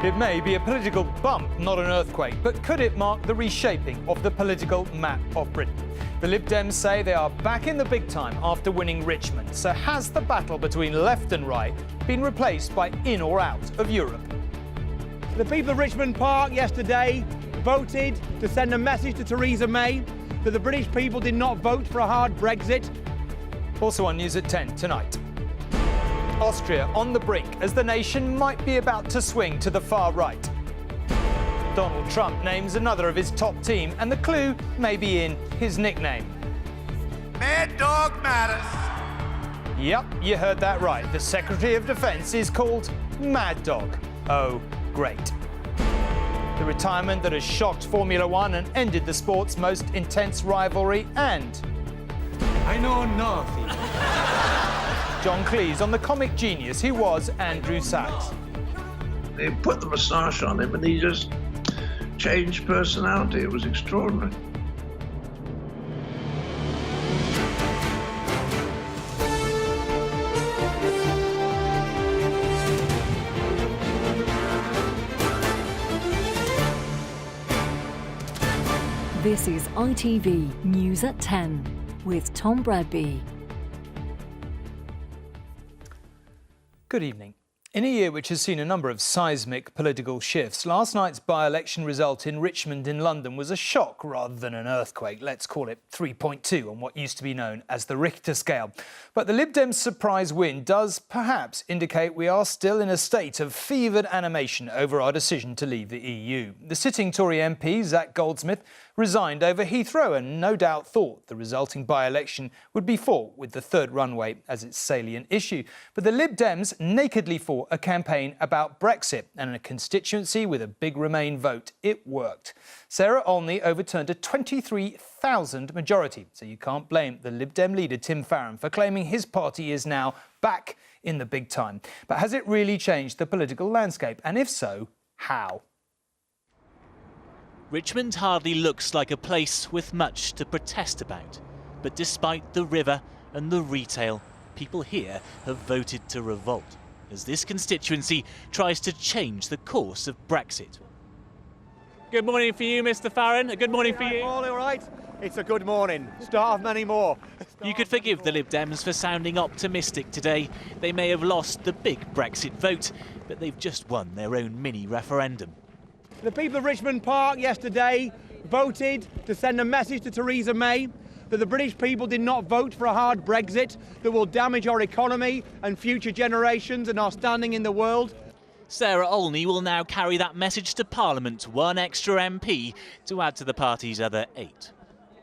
It may be a political bump, not an earthquake, but could it mark the reshaping of the political map of Britain? The Lib Dems say they are back in the big time after winning Richmond. So has the battle between left and right been replaced by in or out of Europe? The people of Richmond Park yesterday voted to send a message to Theresa May that the British people did not vote for a hard Brexit. Also on News at 10 tonight. Austria on the brink as the nation might be about to swing to the far right. Donald Trump names another of his top team, and the clue may be in his nickname. Mad Dog Matters. Yep, you heard that right. The Secretary of Defence is called Mad Dog. Oh, great. The retirement that has shocked Formula One and ended the sport's most intense rivalry, and I know nothing. John Cleese on the comic genius who was Andrew Sachs. They put the moustache on him and he just changed personality. It was extraordinary. This is ITV News at 10 with Tom Bradby. Good evening. In a year which has seen a number of seismic political shifts, last night's by-election result in Richmond in London was a shock rather than an earthquake. Let's call it 3.2 on what used to be known as the Richter scale. But the Lib Dems' surprise win does perhaps indicate we are still in a state of fevered animation over our decision to leave the EU. The sitting Tory MP, Zach Goldsmith, resigned over Heathrow and no doubt thought the resulting by-election would be fought with the third runway as its salient issue. But the Lib Dems nakedly fought a campaign about Brexit, and in a constituency with a big Remain vote, it worked. Sarah Olney overturned a 23,000 majority, so you can't blame the Lib Dem leader Tim Farron for claiming his party is now back in the big time. But has it really changed the political landscape? And if so, how? Richmond hardly looks like a place with much to protest about. But despite the river and the retail, people here have voted to revolt, as this constituency tries to change the course of Brexit. Good morning for you, Mr. Farron. A good morning for you. All right. It's a good morning. Start of many more. You could forgive the Lib Dems for sounding optimistic today. They may have lost the big Brexit vote, but they've just won their own mini referendum. The people of Richmond Park yesterday voted to send a message to Theresa May that the British people did not vote for a hard Brexit that will damage our economy and future generations and our standing in the world. Sarah Olney will now carry that message to Parliament, one extra MP to add to the party's other 8.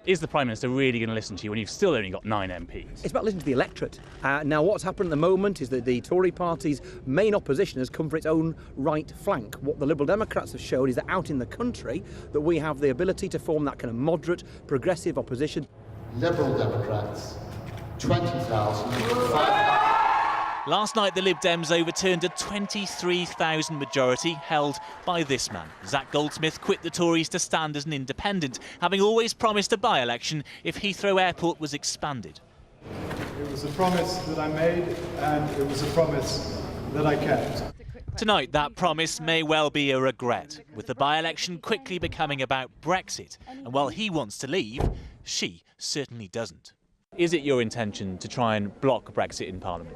Is the Prime Minister really going to listen to you when you've still only got 9 MPs? It's about listening to the electorate. Now, what's happened at the moment is that the Tory party's main opposition has come for its own right flank. What the Liberal Democrats have shown is that out in the country, that we have the ability to form that kind of moderate, progressive opposition. Liberal Democrats, 20,000. Last night, the Lib Dems overturned a 23,000 majority held by this man. Zach Goldsmith quit the Tories to stand as an independent, having always promised a by-election if Heathrow Airport was expanded. It was a promise that I made, and it was a promise that I kept. Tonight, that promise may well be a regret, with the by-election quickly becoming about Brexit. And while he wants to leave, she certainly doesn't. Is it your intention to try and block Brexit in Parliament?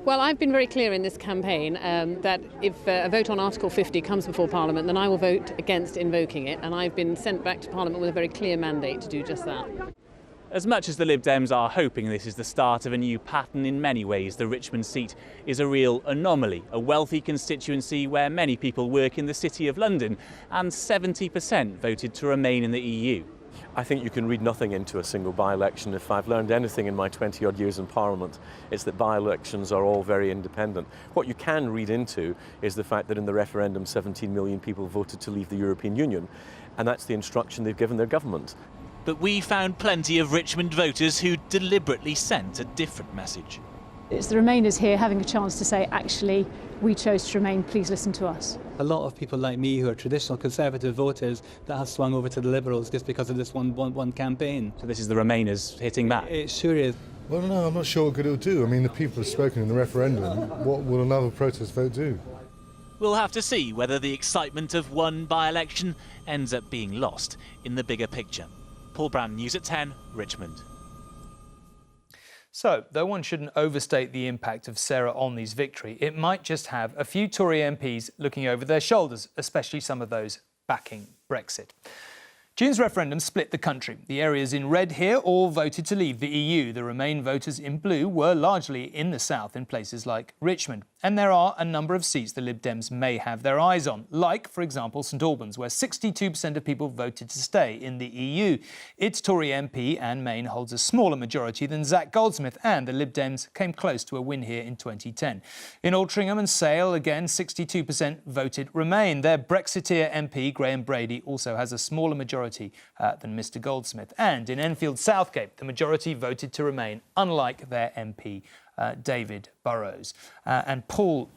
Well, I've been very clear in this campaign that if a vote on Article 50 comes before Parliament, then I will vote against invoking it, and I've been sent back to Parliament with a very clear mandate to do just that. As much as the Lib Dems are hoping this is the start of a new pattern, in many ways the Richmond seat is a real anomaly, a wealthy constituency where many people work in the City of London, and 70% voted to remain in the EU. I think you can read nothing into a single by-election. If I've learned anything in my 20-odd years in Parliament, it's that by-elections are all very independent. What you can read into is the fact that in the referendum 17 million people voted to leave the European Union, and that's the instruction they've given their government. But we found plenty of Richmond voters who deliberately sent a different message. It's the Remainers here having a chance to say, actually, we chose to remain, please listen to us. A lot of people like me who are traditional Conservative voters that have swung over to the Liberals just because of this one campaign. So this is the Remainers hitting back? It sure is. Well, no, I'm not sure what good it'll do. I mean, the people have spoken in the referendum. What will another protest vote do? We'll have to see whether the excitement of one by-election ends up being lost in the bigger picture. Paul Brown, News at 10, Richmond. So, though one shouldn't overstate the impact of Sarah Olney's victory, it might just have a few Tory MPs looking over their shoulders, especially some of those backing Brexit. June's referendum split the country. The areas in red here all voted to leave the EU. The Remain voters in blue were largely in the south in places like Richmond. And there are a number of seats the Lib Dems may have their eyes on, like, for example, St Albans, where 62% of people voted to stay in the EU. Its Tory MP, Anne Main, holds a smaller majority than Zach Goldsmith, and the Lib Dems came close to a win here in 2010. In Altrincham and Sale, again, 62% voted Remain. Their Brexiteer MP, Graham Brady, also has a smaller majority than Mr Goldsmith. And in Enfield Southgate, the majority voted to Remain, unlike their MP, David Burrows. And Paul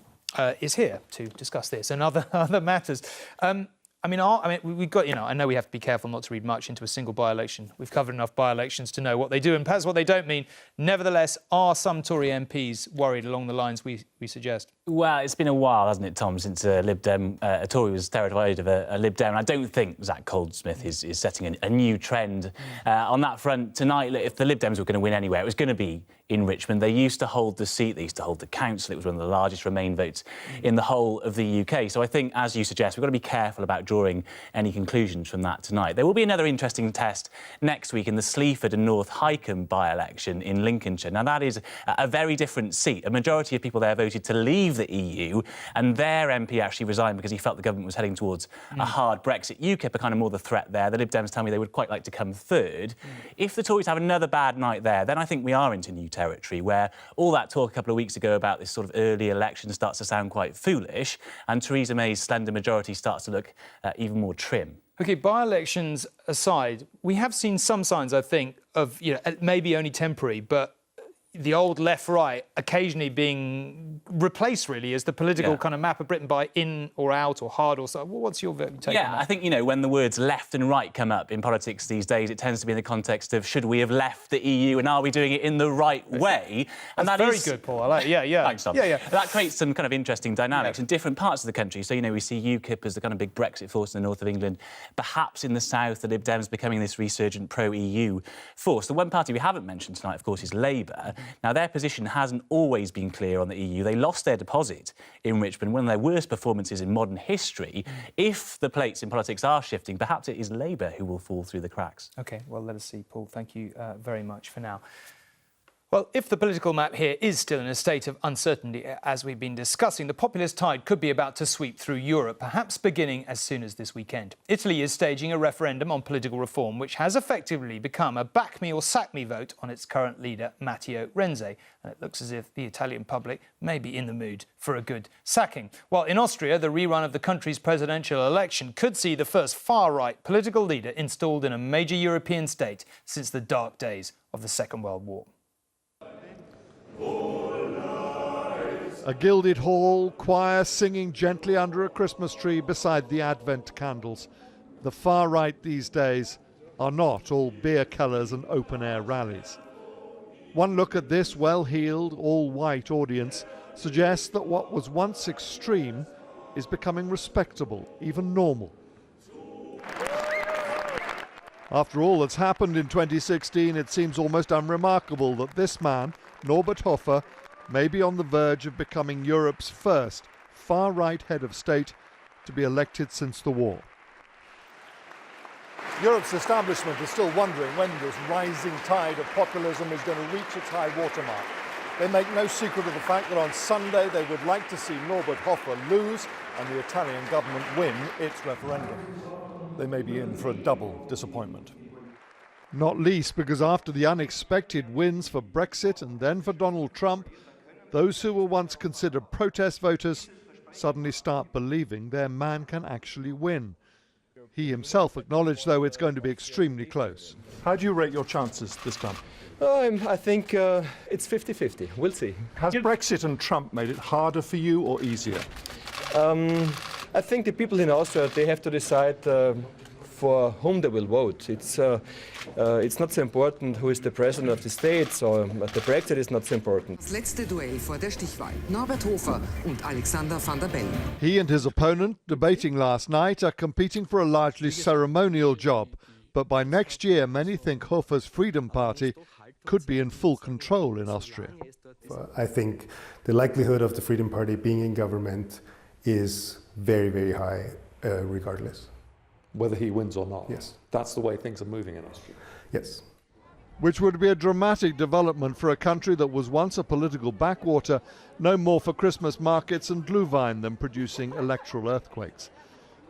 is here to discuss this and other matters. We've got, I know we have to be careful not to read much into a single by-election. We've covered enough by-elections to know what they do and perhaps what they don't mean. Nevertheless, are some Tory MPs worried along the lines we suggest? Well, it's been a while, hasn't it, Tom, since a Tory was terrified of a Lib Dem. I don't think Zach Goldsmith is setting a new trend on that front tonight. Look, if the Lib Dems were going to win anywhere, it was going to be in Richmond. They used to hold the seat, they used to hold the council. It was one of the largest Remain votes in the whole of the UK. So I think, as you suggest, we've got to be careful about drawing any conclusions from that tonight. There will be another interesting test next week in the Sleaford and North Hykeham by-election in Lincolnshire. Now, that is a very different seat. A majority of people there voted to leave the EU, and their MP actually resigned because he felt the government was heading towards a hard Brexit. UKIP are kind of more the threat there. The Lib Dems tell me they would quite like to come third. If the Tories have another bad night there, then I think we are into new territory where all that talk a couple of weeks ago about this sort of early election starts to sound quite foolish, and Theresa May's slender majority starts to look even more trim. OK, by-elections aside, we have seen some signs, I think, of, maybe only temporary, but the old left-right occasionally being replaced, really, as the political kind of map of Britain by in or out or hard or so. What's your take on that? Yeah, I think, when the words left and right come up in politics these days, it tends to be in the context of should we have left the EU and are we doing it in the right way? And That's very good, Paul. I like it. Yeah. Thanks, Tom. Yeah. That creates some kind of interesting dynamics in different parts of the country. So, we see UKIP as the kind of big Brexit force in the north of England. Perhaps in the south, the Lib Dems becoming this resurgent pro-EU force. The one party we haven't mentioned tonight, of course, is Labour. Now, their position hasn't always been clear on the EU. They lost their deposit in Richmond, one of their worst performances in modern history. If the plates in politics are shifting, perhaps it is Labour who will fall through the cracks. OK, well, let us see, Paul. Thank you very much for now. Well, if the political map here is still in a state of uncertainty, as we've been discussing, the populist tide could be about to sweep through Europe, perhaps beginning as soon as this weekend. Italy is staging a referendum on political reform, which has effectively become a back me or sack me vote on its current leader, Matteo Renzi. And it looks as if the Italian public may be in the mood for a good sacking. While in Austria, the rerun of the country's presidential election could see the first far-right political leader installed in a major European state since the dark days of the Second World War. A gilded hall, choir singing gently under a Christmas tree beside the Advent candles. The far right these days are not all beer colours and open-air rallies. One look at this well-heeled, all-white audience suggests that what was once extreme is becoming respectable, even normal. After all that's happened in 2016, it seems almost unremarkable that this man, Norbert Hofer, may be on the verge of becoming Europe's first far-right head of state to be elected since the war. Europe's establishment is still wondering when this rising tide of populism is going to reach its high watermark. They make no secret of the fact that on Sunday they would like to see Norbert Hofer lose and the Italian government win its referendum. They may be in for a double disappointment. Not least because after the unexpected wins for Brexit and then for Donald Trump, those who were once considered protest voters suddenly start believing their man can actually win. He himself acknowledged, though, it's going to be extremely close. How do you rate your chances this time? I think it's 50-50. We'll see. Has Brexit and Trump made it harder for you or easier? I think the people in Austria, they have to decide for for whom they will vote. It's not so important who is the president of the state, or the Brexit is not so important. Das letzte Duell vor der Stichwahl. Norbert Hofer und Alexander van der Bellen. He and his opponent, debating last night, are competing for a largely ceremonial job. But by next year, many think Hofer's Freedom Party could be in full control in Austria. I think the likelihood of the Freedom Party being in government is very, very high, regardless. Whether he wins or not? Yes. That's the way things are moving in Austria? Yes. Which would be a dramatic development for a country that was once a political backwater, no more for Christmas markets and Glühwein than producing electoral earthquakes.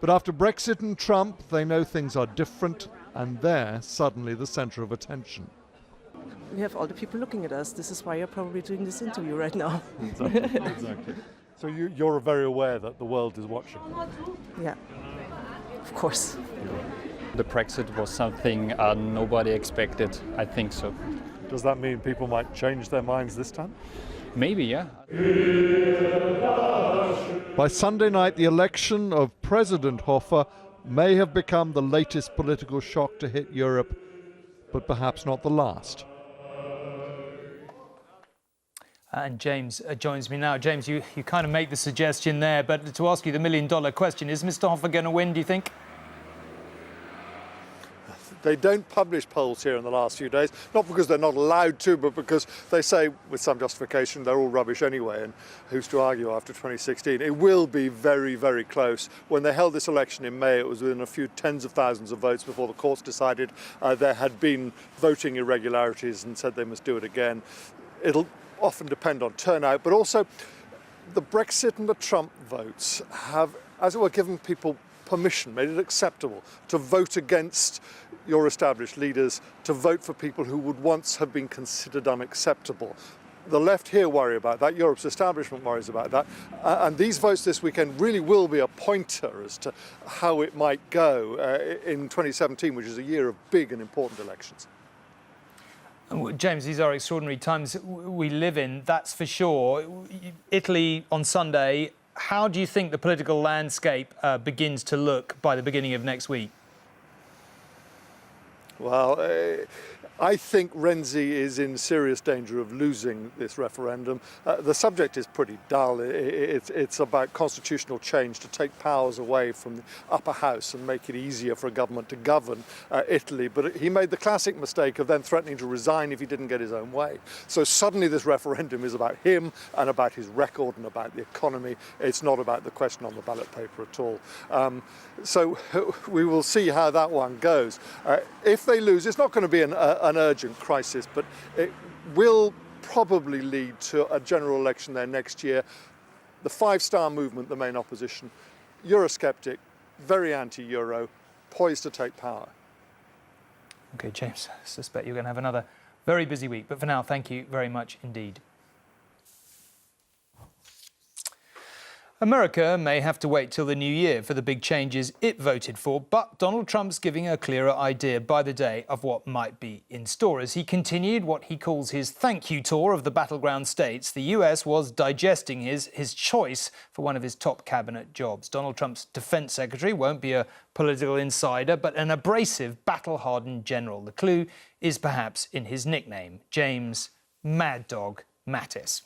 But after Brexit and Trump, they know things are different, and they're suddenly the centre of attention. We have all the people looking at us. This is why you're probably doing this interview right now. Exactly. So you're very aware that the world is watching? Yeah, of course. The Brexit was something nobody expected, I think so. Does that mean people might change their minds this time? Maybe, yeah. By Sunday night, the election of President Hofer may have become the latest political shock to hit Europe, but perhaps not the last. And James joins me now. James, you kind of make the suggestion there, but to ask you the million-dollar question, is Mr. Hofer going to win, do you think? They don't publish polls here in the last few days, not because they're not allowed to, but because they say, with some justification, they're all rubbish anyway, and who's to argue after 2016? It will be very, very close. When they held this election in May, it was within a few tens of thousands of votes before the courts decided there had been voting irregularities and said they must do it again. It'll often depend on turnout, but also the Brexit and the Trump votes have, as it were, given people permission, made it acceptable to vote against your established leaders, to vote for people who would once have been considered unacceptable. The left here worry about that, Europe's establishment worries about that, and these votes this weekend really will be a pointer as to how it might go in 2017, which is a year of big and important elections. James, these are extraordinary times we live in, that's for sure. Italy on Sunday, how do you think the political landscape begins to look by the beginning of next week? Well, I think Renzi is in serious danger of losing this referendum. The subject is pretty dull. It's about constitutional change to take powers away from the upper house and make it easier for a government to govern Italy. But he made the classic mistake of then threatening to resign if he didn't get his own way. So suddenly this referendum is about him and about his record and about the economy. It's not about the question on the ballot paper at all. So we will see how that one goes. If they lose, it's not going to be an urgent crisis, but it will probably lead to a general election there next year. The Five-Star Movement, the main opposition, Eurosceptic, very anti-Euro, poised to take power. OK, James, I suspect you're going to have another very busy week. But for now, thank you very much indeed. America may have to wait till the new year for the big changes it voted for, but Donald Trump's giving a clearer idea by the day of what might be in store. As he continued what he calls his thank you tour of the battleground states, the US was digesting his choice for one of his top cabinet jobs. Donald Trump's defense secretary won't be a political insider, but an abrasive, battle-hardened general. The clue is perhaps in his nickname, James Mad Dog Mattis.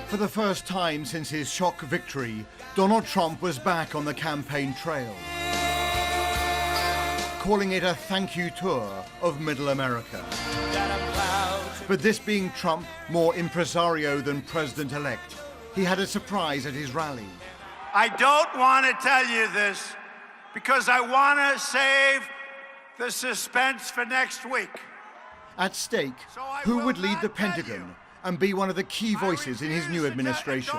For the first time since his shock victory, Donald Trump was back on the campaign trail, calling it a thank you tour of Middle America. But this being Trump, more impresario than president-elect, he had a surprise at his rally. I don't want to tell you this because I want to save the suspense for next week. At stake, who would lead the Pentagon and be one of the key voices in his new administration?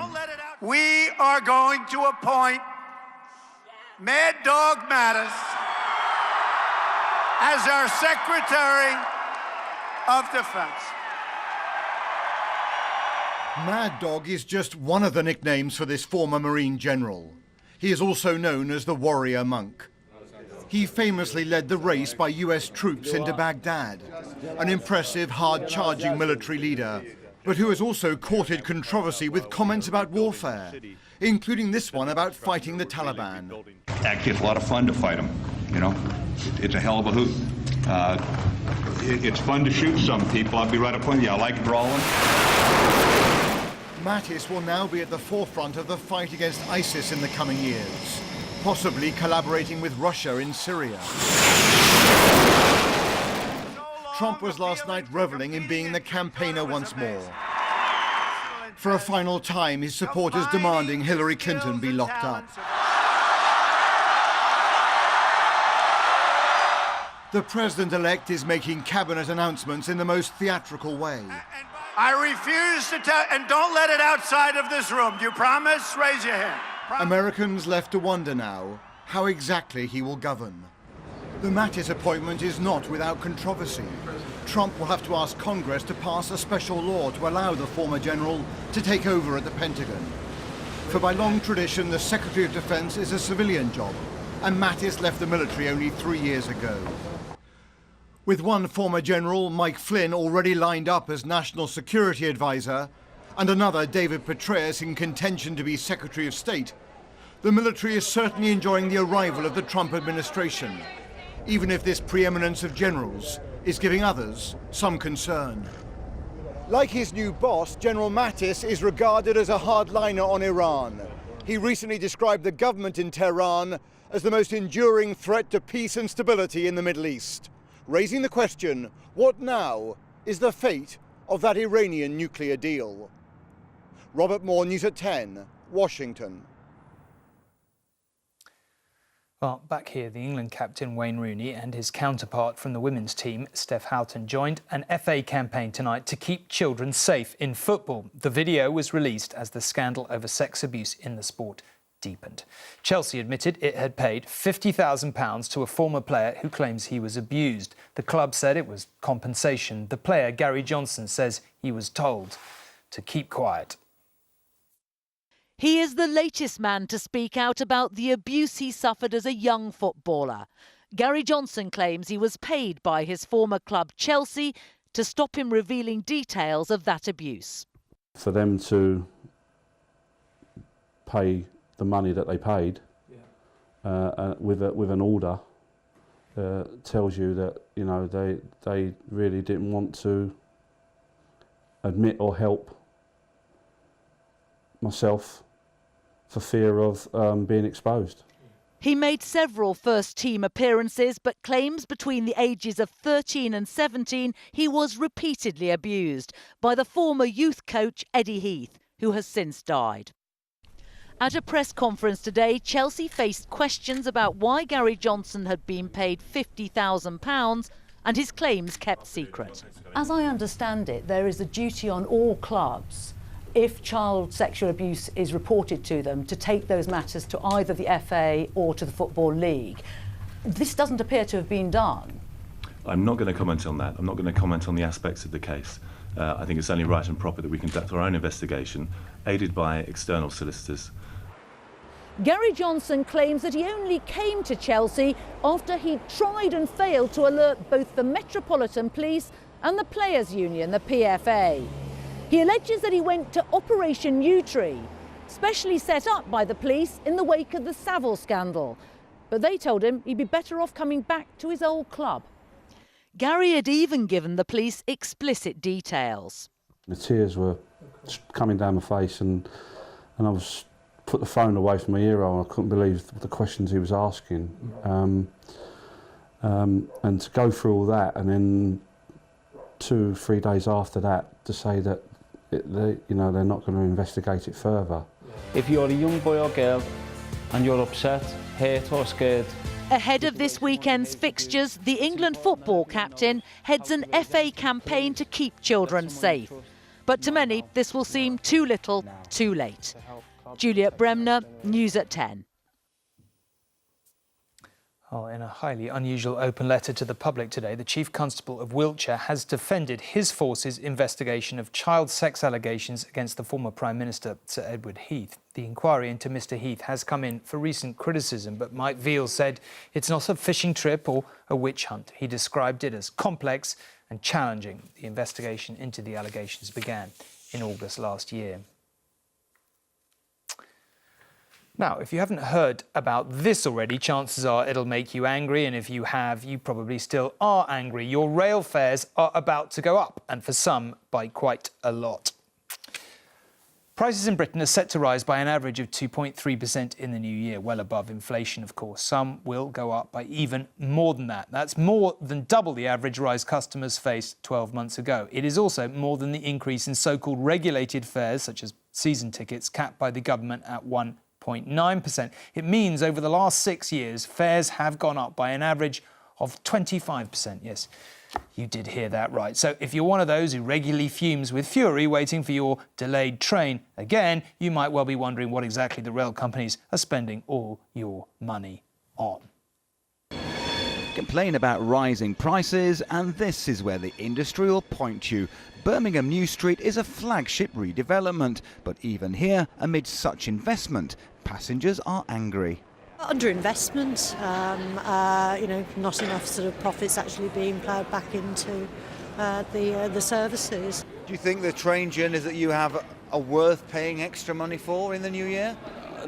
We are going to appoint Mad Dog Mattis as our Secretary of Defense. Mad Dog is just one of the nicknames for this former Marine general. He is also known as the Warrior Monk. He famously led the race by US troops into Baghdad, an impressive, hard-charging military leader, but who has also courted controversy with comments about warfare, including this one about fighting the Taliban. Actually, it's a lot of fun to fight them, you know. It's a hell of a hoot. It's fun to shoot some people, I'll be right up on you. I like brawling. Mattis will now be at the forefront of the fight against ISIS in the coming years, possibly collaborating with Russia in Syria. Trump was last night reveling in being the campaigner once more. For a final time, his supporters demanding Hillary Clinton be locked up. The president-elect is making cabinet announcements in the most theatrical way. I refuse to tell, and don't let it outside of this room. Do you promise? Raise your hand. Americans left to wonder now how exactly he will govern. The Mattis appointment is not without controversy. Trump will have to ask Congress to pass a special law to allow the former general to take over at the Pentagon. For by long tradition, the Secretary of Defense is a civilian job, and Mattis left the military only 3 years ago. With one former general, Mike Flynn, already lined up as National Security Advisor, and another, David Petraeus, in contention to be Secretary of State, the military is certainly enjoying the arrival of the Trump administration, even if this preeminence of generals is giving others some concern. Like his new boss, General Mattis is regarded as a hardliner on Iran. He recently described the government in Tehran as the most enduring threat to peace and stability in the Middle East, raising the question, what now is the fate of that Iranian nuclear deal? Robert Moore, News at 10, Washington. Well, back here, the England captain Wayne Rooney and his counterpart from the women's team, Steph Houghton, joined an FA campaign tonight to keep children safe in football. The video was released as the scandal over sex abuse in the sport deepened. Chelsea admitted it had paid £50,000 to a former player who claims he was abused. The club said it was compensation. The player, Gary Johnson, says he was told to keep quiet. He is the latest man to speak out about the abuse he suffered as a young footballer. Gary Johnson claims he was paid by his former club Chelsea to stop him revealing details of that abuse. For them to pay the money that they paid with an order tells you that, you know, they really didn't want to admit or help myself for fear of being exposed. He made several first-team appearances, but claims between the ages of 13 and 17 he was repeatedly abused by the former youth coach Eddie Heath, who has since died. At a press conference today, Chelsea faced questions about why Gary Johnson had been paid £50,000 and his claims kept secret. As I understand it, there is a duty on all clubs, if child sexual abuse is reported to them, to take those matters to either the FA or to the Football League. This doesn't appear to have been done. I'm not going to comment on that. I'm not going to comment on the aspects of the case. I think it's only right and proper that we conduct our own investigation, aided by external solicitors. Gary Johnson claims that he only came to Chelsea after he tried and failed to alert both the Metropolitan Police and the Players' Union, the PFA. He alleges that he went to Operation Newtree, specially set up by the police in the wake of the Savile scandal. But they told him he'd be better off coming back to his old club. Gary had even given the police explicit details. The tears were coming down my face and I was put the phone away from my ear hole. I couldn't believe the questions he was asking. And to go through all that and then 2 or 3 days after that to say that they're not going to investigate it further. If you're a young boy or girl and you're upset, hurt or scared. Ahead of this weekend's fixtures, the England football captain heads an FA campaign to keep children safe. But to many, this will seem too little, too late. Juliet Bremner, News at 10. Oh, in a highly unusual open letter to the public today, the Chief Constable of Wiltshire has defended his force's investigation of child sex allegations against the former Prime Minister, Sir Edward Heath. The inquiry into Mr Heath has come in for recent criticism, but Mike Veal said it's not a fishing trip or a witch hunt. He described it as complex and challenging. The investigation into the allegations began in August last year. Now, if you haven't heard about this already, chances are it'll make you angry, and if you have, you probably still are angry. Your rail fares are about to go up, and for some, by quite a lot. Prices in Britain are set to rise by an average of 2.3% in the new year, well above inflation, of course. Some will go up by even more than that. That's more than double the average rise customers faced 12 months ago. It is also more than the increase in so-called regulated fares, such as season tickets, capped by the government at 1.9%. It means over the last 6 years, fares have gone up by an average of 25%. Yes, you did hear that right. So if you're one of those who regularly fumes with fury waiting for your delayed train, again, you might well be wondering what exactly the rail companies are spending all your money on. Complain about rising prices, and this is where the industry will point you. Birmingham New Street is a flagship redevelopment, but even here, amid such investment, passengers are angry. Underinvestment, not enough sort of profits actually being ploughed back into the services. Do you think the train journeys that you have are worth paying extra money for in the new year?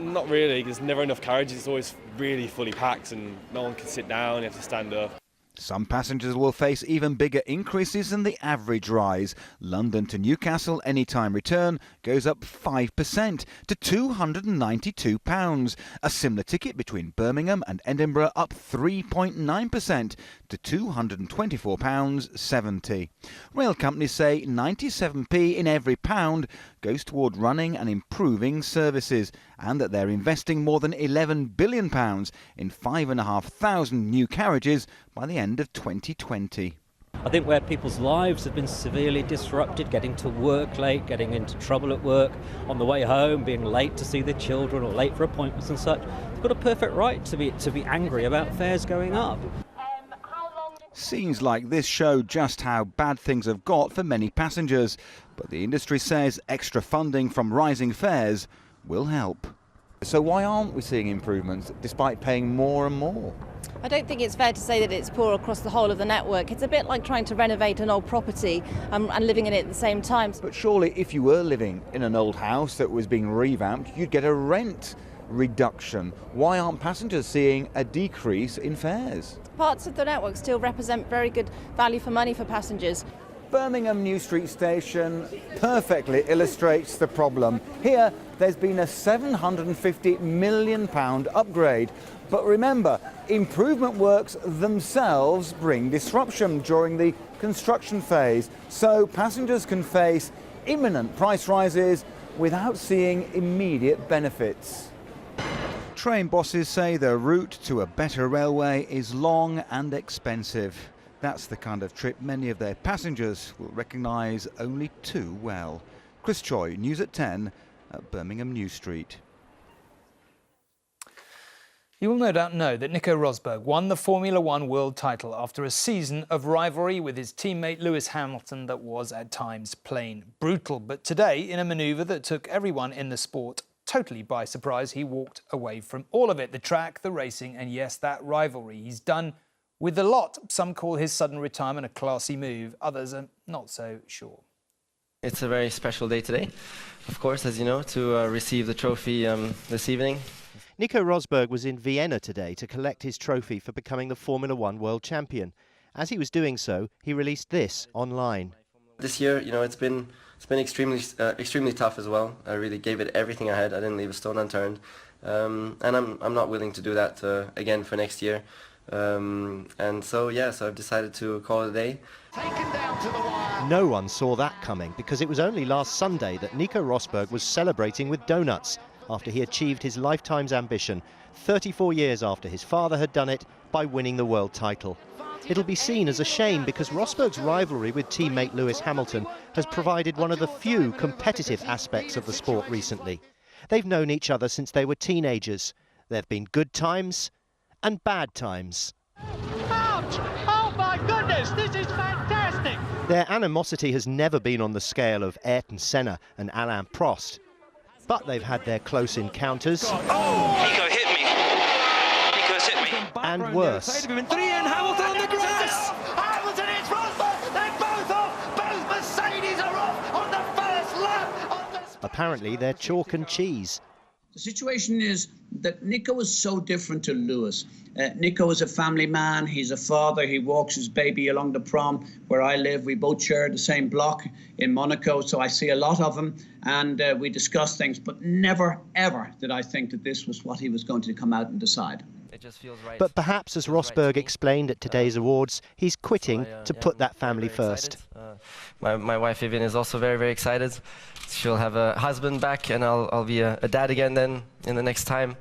Not really, there's never enough carriages, it's always really fully packed and no one can sit down, you have to stand up. Some passengers will face even bigger increases than the average rise. London to Newcastle anytime return goes up 5% to £292. A similar ticket between Birmingham and Edinburgh up 3.9% to £224.70. Rail companies say 97p in every pound goes toward running and improving services, and that they're investing more than £11 billion in 5,500 new carriages by the end of 2020. I think where people's lives have been severely disrupted, getting to work late, getting into trouble at work, on the way home, being late to see their children or late for appointments and such, they've got a perfect right to be angry about fares going up. Scenes like this show just how bad things have got for many passengers, but the industry says extra funding from rising fares will help. So why aren't we seeing improvements despite paying more and more? I don't think it's fair to say that it's poor across the whole of the network. It's a bit like trying to renovate an old property and living in it at the same time. But surely if you were living in an old house that was being revamped, you'd get a rent reduction. Why aren't passengers seeing a decrease in fares? Parts of the network still represent very good value for money for passengers. Birmingham New Street Station perfectly illustrates the problem. Here, there's been a £750 million upgrade. But remember, improvement works themselves bring disruption during the construction phase, so passengers can face imminent price rises without seeing immediate benefits. Train bosses say the route to a better railway is long and expensive. That's the kind of trip many of their passengers will recognise only too well. Chris Choi, News at 10 at Birmingham New Street. You will no doubt know that Nico Rosberg won the Formula One world title after a season of rivalry with his teammate Lewis Hamilton that was at times plain brutal. But today, in a manoeuvre that took everyone in the sport totally by surprise, he walked away from all of it. The track, the racing, and yes, that rivalry. He's done with a lot. Some call his sudden retirement a classy move. Others are not so sure. It's a very special day today, of course, as you know, to receive the trophy this evening. Nico Rosberg was in Vienna today to collect his trophy for becoming the Formula One world champion. As he was doing so, he released this online. This year, it's been extremely tough as well. I really gave it everything I had. I didn't leave a stone unturned, and I'm not willing to do that again for next year. So I've decided to call it a day. No one saw that coming, because it was only last Sunday that Nico Rosberg was celebrating with donuts after he achieved his lifetime's ambition, 34 years after his father had done it by winning the world title. It'll be seen as a shame because Rosberg's rivalry with teammate Lewis Hamilton has provided one of the few competitive aspects of the sport recently. They've known each other since they were teenagers. There have been good times and bad times. Ouch! Oh my goodness, this is fantastic! Their animosity has never been on the scale of Ayrton Senna and Alain Prost. But they've had their close encounters. Oh! Nico hit me! Nico's hit me! And worse. Hamilton on the grass! Hamilton, it's Rosberg! They're both off! Both Mercedes are off on the first lap! Apparently they're chalk and cheese. The situation is that Nico is so different to Lewis. Nico is a family man, he's a father, he walks his baby along the prom where I live. We both share the same block in Monaco, so I see a lot of him, and we discuss things, but never, ever did I think that this was what he was going to come out and decide. It just feels right. But perhaps, as Rosberg explained at today's awards, he's quitting to put that family first. My wife Vivian is also very, very excited. She'll have a husband back, and I'll be a dad again then in the next time,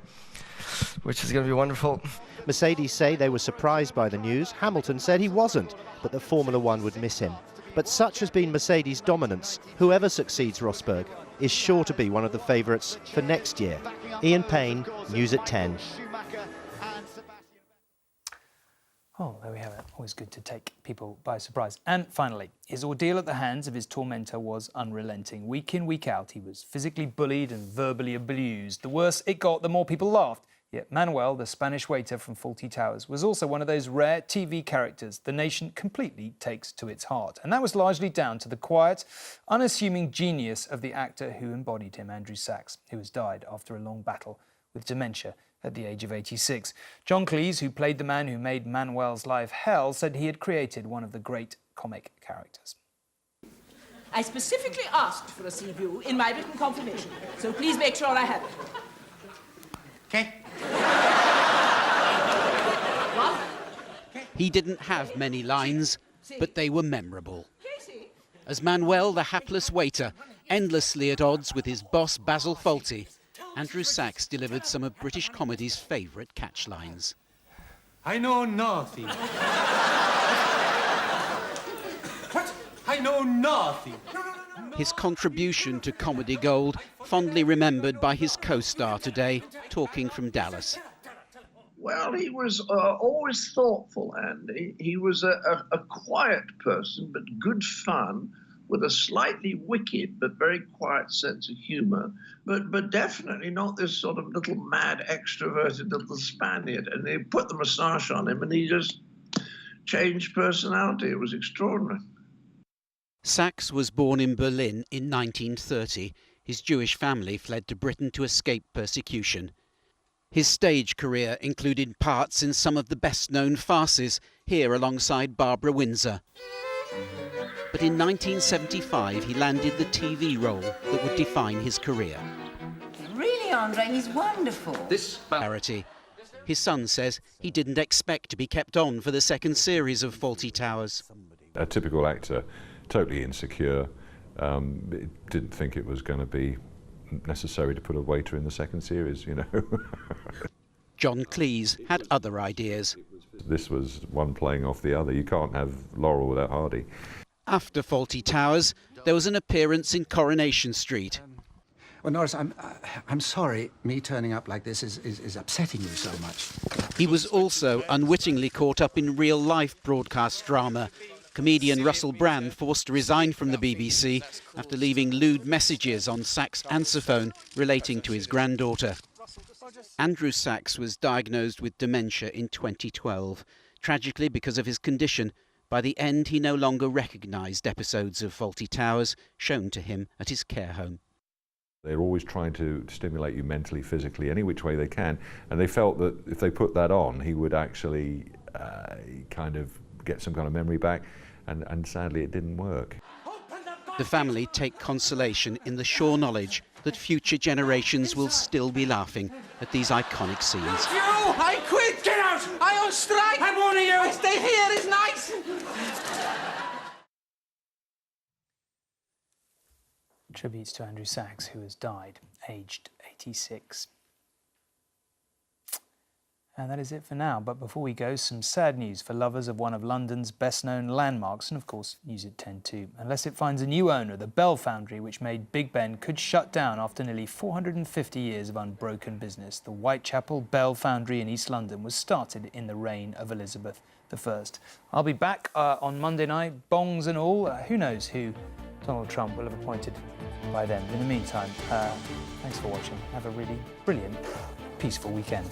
which is going to be wonderful. Mercedes say they were surprised by the news. Hamilton said he wasn't, but that Formula One would miss him. But such has been Mercedes' dominance. Whoever succeeds Rosberg is sure to be one of the favourites for next year. Ian Payne, News at 10. Oh, there we have it. Always good to take people by surprise. And finally, his ordeal at the hands of his tormentor was unrelenting. Week in, week out, he was physically bullied and verbally abused. The worse it got, the more people laughed. Yet Manuel, the Spanish waiter from Fawlty Towers, was also one of those rare TV characters the nation completely takes to its heart. And that was largely down to the quiet, unassuming genius of the actor who embodied him, Andrew Sachs, who has died after a long battle with dementia at the age of 86. John Cleese, who played the man who made Manuel's life hell, said he had created one of the great comic characters. I specifically asked for a sea view in my written confirmation, so please make sure I have it. Okay. He didn't have many lines, but they were memorable. As Manuel, the hapless waiter, endlessly at odds with his boss Basil Fawlty, Andrew Sachs delivered some of British comedy's favourite catchlines. I know nothing. What? I know nothing. His contribution to comedy gold, fondly remembered by his co-star today, talking from Dallas. Well, he was always thoughtful, Andy. He was a quiet person, but good fun, with a slightly wicked but very quiet sense of humour, but definitely not this sort of little mad, extroverted little Spaniard. And they put the moustache on him, and he just changed personality. It was extraordinary. Sachs was born in Berlin in 1930. His Jewish family fled to Britain to escape persecution. His stage career included parts in some of the best-known farces, here alongside Barbara Windsor. But in 1975, he landed the TV role that would define his career. Really, Andre, he's wonderful. This parity. His son says he didn't expect to be kept on for the second series of Fawlty Towers. A typical actor, totally insecure, didn't think it was going to be necessary to put a waiter in the second series, you know. John Cleese had other ideas. This was one playing off the other. You can't have Laurel without Hardy. After Fawlty Towers, there was an appearance in Coronation Street. Well, Norris, I'm sorry me turning up like this is upsetting you so much. He was also unwittingly caught up in real-life broadcast drama. Comedian Russell Brand forced to resign from the BBC after leaving lewd messages on Sachs' answer phone relating to his granddaughter. Andrew Sachs was diagnosed with dementia in 2012. Tragically, because of his condition, by the end he no longer recognised episodes of Fawlty Towers shown to him at his care home. They're always trying to stimulate you mentally, physically, any which way they can. And they felt that if they put that on, he would actually kind of get some kind of memory back. And sadly, it didn't work. The family take consolation in the sure knowledge that future generations will still be laughing at these iconic scenes. You! I quit! Get out! I on strike! I'm warning you! I stay here, it's nice! Tributes to Andrew Sachs, who has died, aged 86. And that is it for now. But before we go, some sad news for lovers of one of London's best-known landmarks, and of course, News at 10 too. Unless it finds a new owner, the Bell Foundry, which made Big Ben, could shut down after nearly 450 years of unbroken business. The Whitechapel Bell Foundry in East London was started in the reign of Elizabeth I. I'll be back on Monday night, bongs and all. Who knows who Donald Trump will have appointed by then. In the meantime, thanks for watching. Have a really brilliant, peaceful weekend.